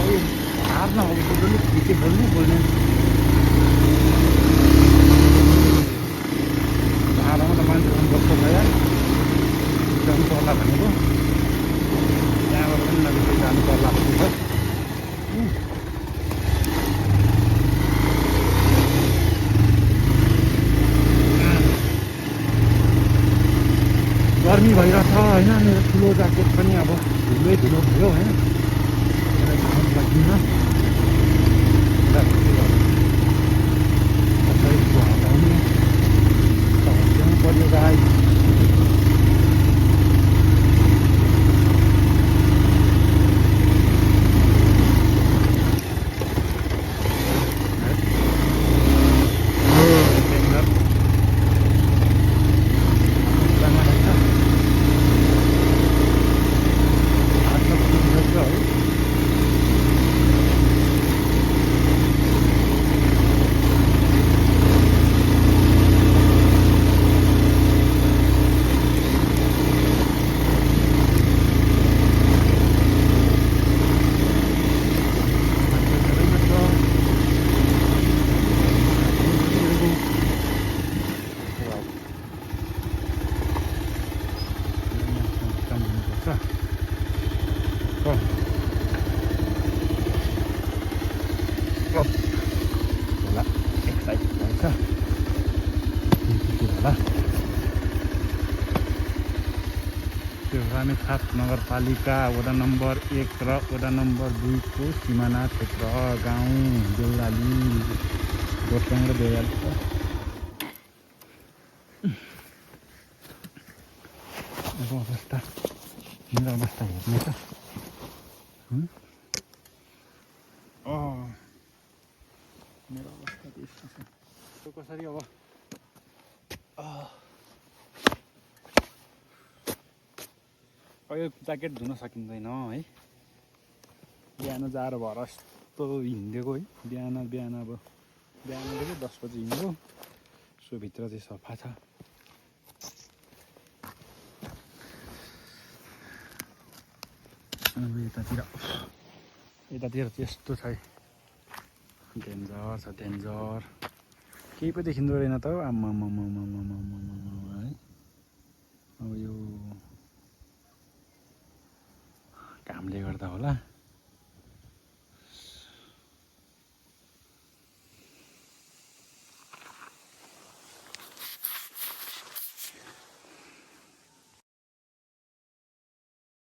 हार नभएको पनि के बोल्ने भाडामा त मान्छे जस्तो छ यार जानु पर्ला भनेको त्यहाँबाट पनि नजिकै जानु पर्ला भन्ने छ। गर्मी भइरहेछ होइन, मेरो ठुलो ज्याकेट पनि अब धुलो भयो होइन, लाग्दिनँ हटाउने पर्यो गाई। होला एक्साइट भन्छ होला। त्यो रामेछाप नगरपालिका वडा नम्बर 1 र वडा नम्बर 2 को सिमाना क्षेत्र गाउँ देउराली गोर्खाङ र देउराली छ। अब अवस्था मेरो अवस्था हेर्नु छ। मेरो अवस्था त्यस्तो छ। त्यो कसरी अब यो ज्याकेट धुन सकिँदैन है, बिहान जाडो भएर यस्तो हिँडेको है। बिहान अब बिहानदेखि 10 बजी हिँडेको, सो भित्र चाहिँ सफा छ। अब यतातिर त्यस्तो छ है, डेन्जर छ डेन्जर, केही पो देखिँदो रहेन त आम्मा है। अब यो कामले गर्दा होला।